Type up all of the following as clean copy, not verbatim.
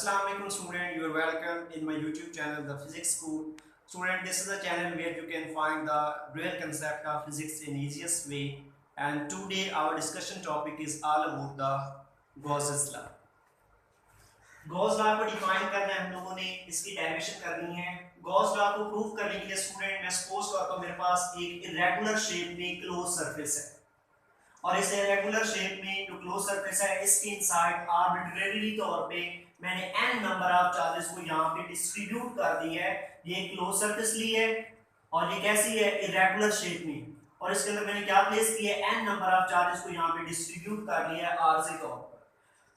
Assalamu alaikum student, you are welcome in my YouTube channel The Physics School. Student, this is a channel where you can find the real concept of physics in easiest way, and today our discussion topic is all about the Gauss's law. Gauss law को define करना है हम लोगों ने, इसकी derivation करनी है। Gauss law को प्रूव करने के लिए स्टूडेंट मैं सपोज करता हूं मेरे पास एक इरेगुलर शेप में क्लोज सरफेस है और इस इरेगुलर शेप में जो क्लोज सरफेस है इसके इनसाइड आर्बिट्रेरीली तौर पे मैंने n नंबर ऑफ चार्जेस को यहाँ पे डिस्ट्रीब्यूट कर दी है। ये क्लोज सरफेस ली है और ये कैसी है, इरेगुलर शेप में, और इसके अंदर मैंने क्या प्लेस किया है, n नंबर ऑफ चार्जेस को यहाँ पे डिस्ट्रीब्यूट कर लिया है आरजी तौर पर।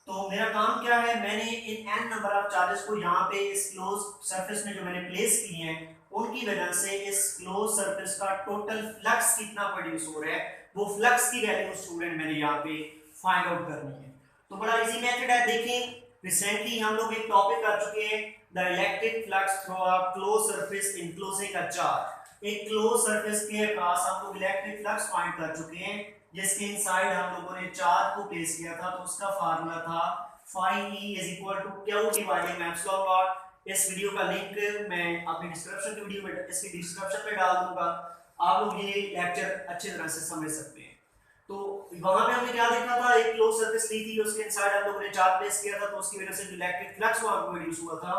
तो मेरा काम क्या है, मैंने इन n नंबर ऑफ चार्जेस को यहाँ पे इस क्लोज सरफेस में जो मैंने प्लेस किए हैं उनकी वजह से इस क्लोज सरफेस का टोटल फ्लक्स कितना प्रोड्यूस हो रहा है, वो फ्लक्स की वैल्यू स्टूडेंट मैंने यहाँ पे फाइंड आउट करनी है। तो बड़ा इजी मेथड है। देखें, रिसेंटली हम लोग एक टॉपिक कर चुके हैं, the electric flux through a close surface enclosing a charge. एक क्लोज सरफेस के पास हम लोग इलेक्ट्रिक फ्लक्स फाइंड कर चुके हैं जिसके इनसाइड हम लोगों ने चार्ज को प्लेस किया था। तो उसका फार्मूला था phi E is equal to Q dividing epsilon naught। इस वीडियो का लिंक मैं अपनी डिस्क्रिप्शन की वीडियो में इसकी डिस्क्रिप्शन में डाल दूंगा, आप लोग ये लेक्चर अच्छी तरह से समझ सकते हैं। तो वहां पे हमने क्या देखा था, एक क्लोज सरफेस ली थी, उसके इनसाइड हम लोगों ने चार्ज प्लेस किया था, तो उसकी वजह से जो इलेक्ट्रिक फ्लक्स वहां पे प्रोड्यूस हुआ था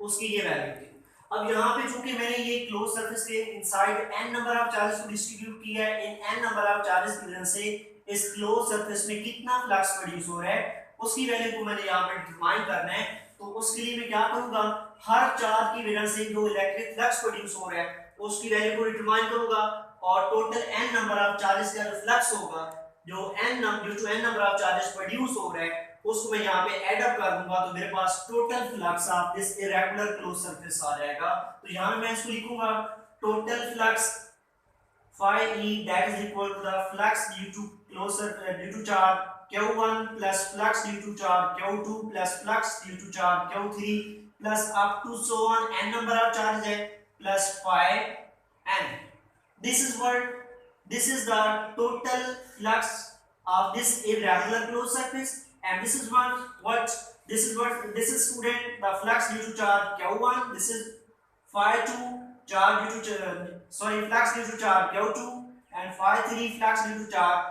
उसकी ये वैल्यू थी। अब यहाँ पे चूंकि मैंने ये क्लोज सरफेस के inside n number of charges को डिस्ट्रीब्यूट किया है, इन n नंबर ऑफ चार्जेस की वजह से इस क्लोज सरफेस में कितना फ्लक्स प्रोड्यूस हो रहा है उसकी वैल्यू को मैंने यहाँ पे डिफाइन करना है। तो उसके लिए मैं क्या करूंगा, हर चार्ज की वजह से जो इलेक्ट्रिक फ्लक्स प्रोड्यूस हो रहा है उसकी वैल्यू को डिटरमाइन करूंगा और total n number of charges का जो फ्लक्स होगा, जो n number of charges produce हो रहा है उसको मैं यहाँ पे ऐड अप कर दूंगा। तो मेरे पास total flux of this irregular close surface आ जाएगा। तो यहाँ पे मैं इसको लिखूंगा total flux phi E that is equal to the flux due to charge Q1 plus flux due to charge Q2 plus flux due to charge Q3 plus up to so on n number of charges है plus phi n। This is the total flux of this irregular closed surface, and this is student the flux due to charge Q1, this is phi 2 charge due to flux due to charge Q2 and phi 3 flux due to charge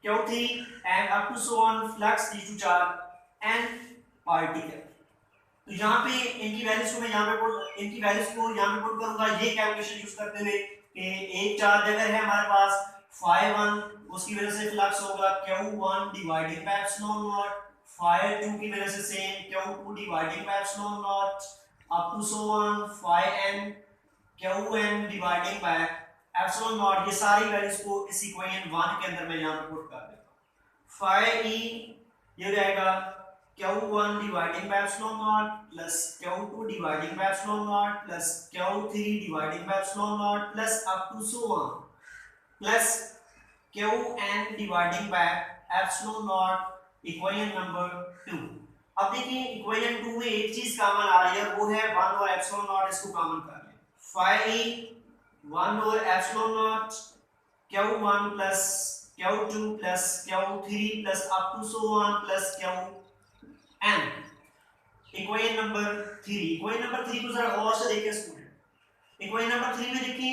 Q3 and up to so on flux due to charge n particle। तो यहाँ पे इनकी values को मैं यहाँ पे put करूंगा ये कैलकुलेशन यूज करते हुए कि एक चार्ज अगर है हमारे पास phi 1, उसकी वजह से फ्लक्स होगा Q1 dividing by epsilon not, phi 2 की वजह से same Q2 dividing by epsilon not up to so on phi n Qn dividing by epsilon not. ये सारी वैल्यूज को इस इक्वेशन 1 के अंदर मैं यहां पे पुट कर देता हूं। phi e ये रहेगा Q1 dividing by epsilon naught plus Q2 dividing by epsilon naught plus Q3 dividing by epsilon naught plus up to so on plus Qn dividing by epsilon naught equation number 2। अब देखिए equation 2 में एक चीज common आ रही है, वो है 1 और एप्सिलॉन नॉट, इसको कॉमन कर लें। phi e 1 और epsilon naught Q1 plus Q2 plus Q3 plus up to so on plus Qn। Equation number 3 को जरा गौर से देखिए स्टूडेंट। इक्वेशन नंबर 3 में देखिए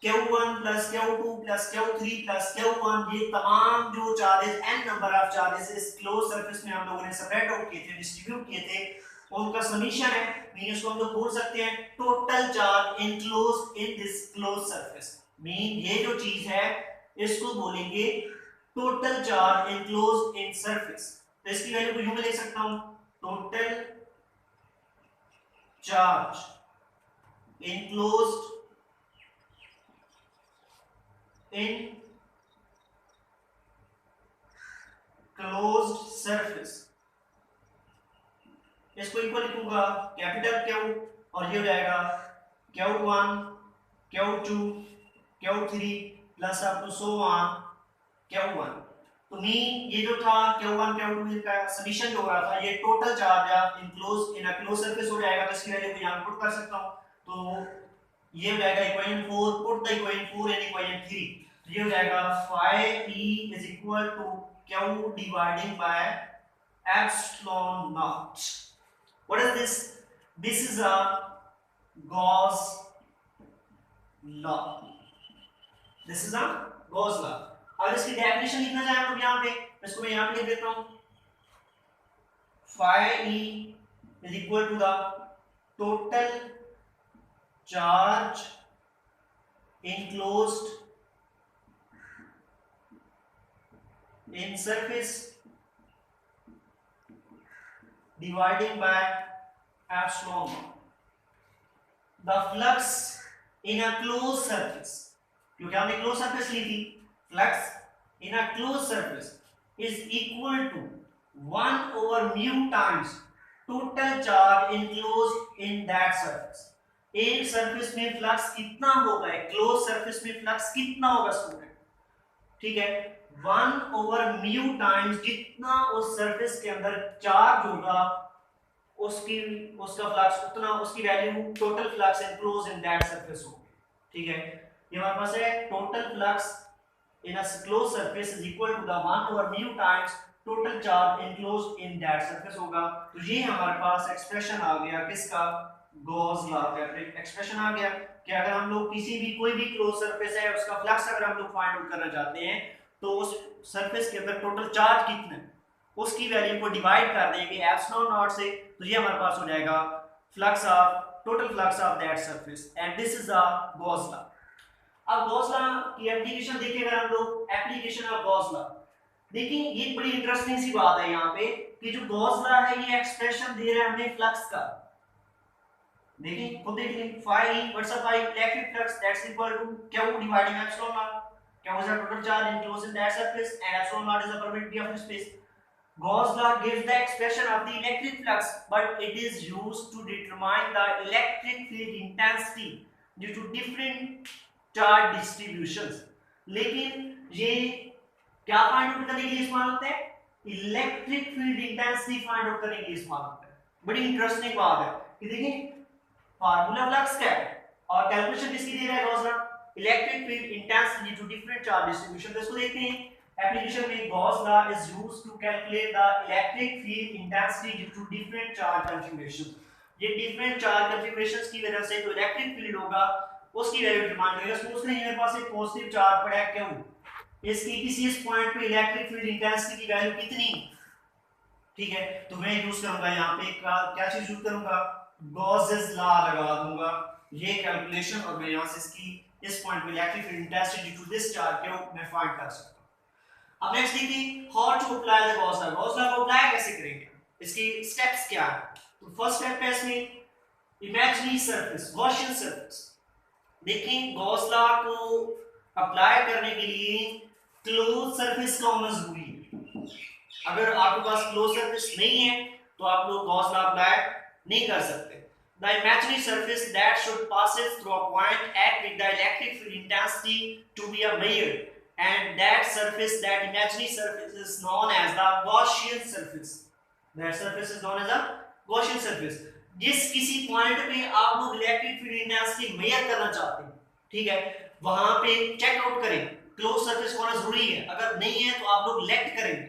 Q1 plus Q2 plus Q3 plus Q1, ये तमाम जो charges n number of charges इस क्लोज सरफेस में हम लोगों ने सेपरेट आउट किए थे, डिस्ट्रीब्यूट किए थे, उनका समीशन है, मीन इसको हम लोग बोल सकते हैं total charge enclosed in this close surface. Mean ये जो चीज है इसको बोलेंगे total charge enclosed in surface. तो इसकी वैल्यू को यूं में लिख सकता हूं, total charge enclosed in closed surface। इसको इक्वल लिखूंगा कैपिटल Q और ये हो जाएगा Q1 Q2 Q3 plus up to so on Q1। तो मीन ये जो था Q1 Q2 का समीशन जो हो रहा था ये total charge of in a close surface हो जाएगा। तो इसकी वैल्यू को यहां पुट कर सकता हूं, तो ये हो जाएगा equation 4, put the equation 4 in equation 3। ये हो जाएगा phi e is equal to Q dividing by epsilon not. What is this? This is a Gauss law. This is a Gauss law. अब इसकी डेफिनेशन लिखना चाहे हम लोग यहाँ पे, इसको मैं यहाँ पे लिख देता हूँ. phi E is equal to the total charge enclosed in surface dividing by epsilon naught. The flux in a closed surface, क्योंकि हमने closed surface ली थी, flux in a closed surface is equal to 1 over mu times total charge enclosed in that surface. एक surface में flux कितना होगा, एक closed surface में flux कितना होगा स्टूडेंट? ठीक है, 1 over mu times जितना उस surface के अंदर चार्ज होगा उसका फ्लक्स उतना, उसकी value total flux enclose in that surface होगी. ठीक है, ये हमारे पास है total flux in a close surface is equal to the 1 over mu times total charge enclosed in that surface होगा. तो ये हमारे पास एक्सप्रेशन आ गया किसका? गॉस लॉ का एक्सप्रेशन आ गया कि अगर हम लोग किसी भी कोई भी क्लोज सरफेस है उसका फ्लक्स अगर हम लोग फाइंड आउट करना चाहते हैं तो उस सरफेस के अंदर टोटल चार्ज कितना है उसकी वैल्यू को डिवाइड कर देंगे एप्सिलॉन नॉट से, तो ये हमारे पास हो जाएगा flux of total flux of that surface and this is the Gauss law. अब गॉस लॉ की एप्लीकेशन देखिए, अगर हम लोग एप्लीकेशन ऑफ गॉस लॉ देखिए, ये बड़ी इंटरेस्टिंग सी बात है यहाँ पे कि जो गॉस लॉ है ये एक्सप्रेशन दे रहा है हमें फ्लक्स का. देखिए खुद देख लें, phi what's a phi electric flux that's equal to q dividing epsilon naught. q is the total charge enclosed in that surface and epsilon naught is the permittivity of the space. Gauss law gives the expression of the electric flux, but it is used to determine the electric field intensity due to different charge distributions. लेकिन ये क्या find out करने के लिए इस्तेमाल होता है? Electric field intensity find out करने के लिए इस्तेमाल होता है. बड़ी इंटरेस्टिंग बात है कि देखिए फार्मूला फ्लक्स क्या है और कैलकुलेशन किसकी दे रहा है Gauss law? Electric field intensity to different charge distribution. तो इसको देखते हैं एप्लीकेशन में. Gauss law is used to calculate the electric field intensity due to different charge configuration. ये डिफरेंट चार्ज कन्फिगरेशंस की वजह से जो इलेक्ट्रिक फील्ड होगा उसकी वैल्यू डिटरमाइन करेगा. सपोज करें मेरे पास एक पॉजिटिव चार्ज पड़ा है क्यों, इसकी किसी इस पॉइंट पे इलेक्ट्रिक फील्ड इंटेंसिटी की वैल्यू कितनी? ठीक है, तो मैं यूज करूंगा यहाँ पे क्या चीज यूज करूंगा? गॉसेस लॉ लगा दूंगा ये कैलकुलेशन, और मैं यहाँ से इसकी इस पॉइंट पे electric field intensity due to this charge को मैं फाइंड कर सकता हूं. अब नेक्स्ट देखिए how to apply the Gauss law. Gauss law को अप्लाई कैसे करेंगे, इसकी स्टेप्स क्या है? तो फर्स्ट स्टेप है इसमें इमेजिनरी सरफेस, गॉसियन सरफेस. देखिए गॉस लॉ को अप्लाई करने के लिए क्लोज सरफेस का होना जरूरी है. अगर आपके पास क्लोज सरफेस नहीं है तो आप लोग गॉस लॉ अप्लाई नहीं कर सकते. The imaginary surface that should passes through a point at with the electric field intensity to be a measure, and that surface, that imaginary surface, is known as the Gaussian surface. That surface is known as a Gaussian surface. जिस किसी point पे आप लोग electric field intensity major करना चाहते हैं, ठीक है, वहां पे चेक आउट करें क्लोज सरफेस होना जरूरी है. अगर नहीं है तो आप लोग लेक्ट करेंगे.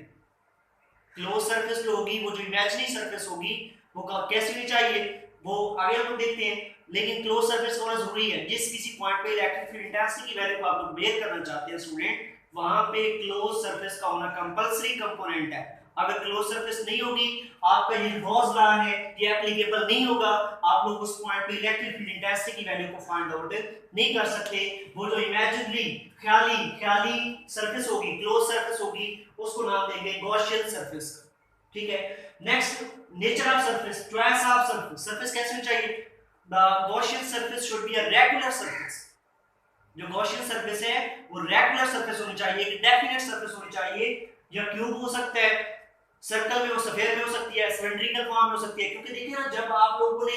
क्लोज सरफेस जो होगी वो जो इमेजिनरी सरफेस होगी वो कैसी होनी चाहिए वो आगे हम लोग देखते हैं, लेकिन क्लोज सरफेस होना जरूरी है. जिस किसी पॉइंट पे इलेक्ट्रिक फील्ड इंटेंसिटी की वैल्यू को आप लोग मेजर करना चाहते हैं स्टूडेंट, वहां पे क्लोज सरफेस का होना कंपलसरी कंपोनेंट है. अगर क्लोज सरफेस नहीं होगी आपका ये गॉस लॉ है ये एप्लीकेबल नहीं होगा. आप लोग उस पॉइंट पे इलेक्ट्रिक फील्ड इंटेंसिटी की वैल्यू को फाइंड आउट नहीं कर सकते. वो जो इमेजिनरी ख्याली सरफेस होगी, क्लोज सरफेस होगी, उसको नाम देंगे गॉसियन सरफेस. ठीक है, next nature of surface, choice of surface. Surface कैसे होनी चाहिए? The Gaussian surface should be a regular surface. जो गॉसियन सरफेस है वो रेगुलर सरफेस होनी चाहिए, एक डेफिनेट सरफेस होनी चाहिए. या क्यूब हो सकता है, सर्कल में हो, स्फीयर में हो सकती है, सिलेंड्रिकल फॉर्म में हो सकती है. क्योंकि देखिए ना जब आप लोगों ने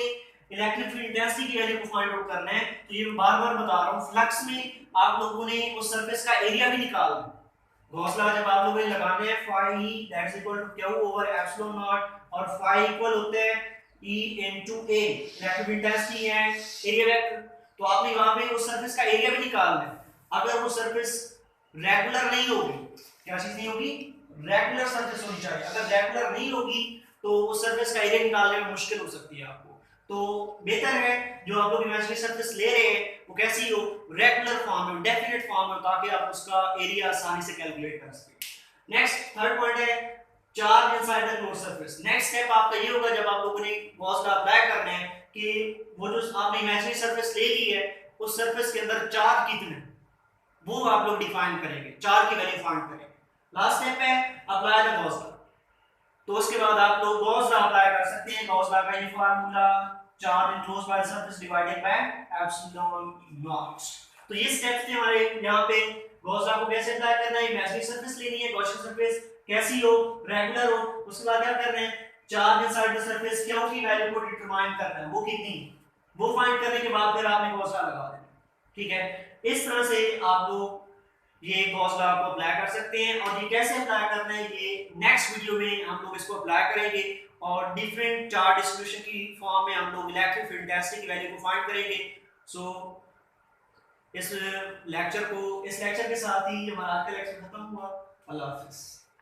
इलेक्ट्रिक फील्ड इंटेंसिटी की वैल्यू को फाइंड आउट करना है तो ये बार-बार बता रहा हूं, फ्लक्स में आप लोगों ने उस सरफेस का एरिया भी निकालना है. गॉस लॉ जब आप लोगों ने लगाने हैं phi that is equal to q over epsilon naught, और phi इक्वल होता है E into A, electric intensity है एरिया वेक्टर. तो आपने वहां पे उस सरफेस का एरिया भी निकालना है. अगर वो सरफेस रेगुलर नहीं होगी, क्या चीज नहीं होगी? रेगुलर सरफेस होनी चाहिए. अगर रेगुलर नहीं होगी तो उस सरफेस का एरिया निकालने में मुश्किल हो सकती है आपको। तो बेहतर है जो आप लोग इमेजिनरी सरफेस ले रहे हैं वो कैसी हो, रेगुलर फॉर्म में, डेफिनेट फॉर्म में, ताकि आप उसका एरिया आसानी से कैलकुलेट कर सकें। नेक्स्ट थर्ड पॉइंट है charge inside the closed surface. Next step आपका ये होगा जब आप लोगों ने गॉस लॉ अप्लाई करना है कि वो जो आपने इमेजिनरी सरफेस ले ली है उस सरफेस के अंदर चार्ज कितने वो आप लोग डिफाइन करेंगे, चार्ज की वैल्यू फाइंड करेंगे। लास्ट स्टेप है अप्लाई द गॉस लॉ। तो उसके बाद आप लोग गॉस लॉ अप्लाई कर सकते हैं। गॉस लॉ का ये formula charge enclosed by the surface divided by epsilon not. तो ये स्टेप्स थे हमारे यहाँ पे। गॉस लॉ को कैसे अप्लाई करना है, इमेजिनरी सरफेस लेनी है, गॉसियन सरफेस कैसी हो, रेगुलर हो, उसके बाद क्या करना है, चार्ज इनसाइड द सरफेस क्या की वैल्यू को डिटरमाइन करना है, वो कितनी, वो फाइंड करने के बाद फिर आपने गॉस लॉ लगा देना। ठीक है, इस तरह से आप लोग ये गॉस लॉ को अप्लाई कर सकते हैं। और ये कैसे अप्लाई करना है ये नेक्स्ट वीडियो में हम लोग इसको अप्लाई करेंगे और डिफरेंट चार्ज डिस्ट्रीब्यूशन की फॉर्म में हम लोग इलेक्ट्रिक फील्ड डेंसिटी की वैल्यू को फाइंड करेंगे। सो इस लेक्चर के साथ ही हमारा आज का लेक्चर खत्म हुआ। अल्लाह हाफिज़।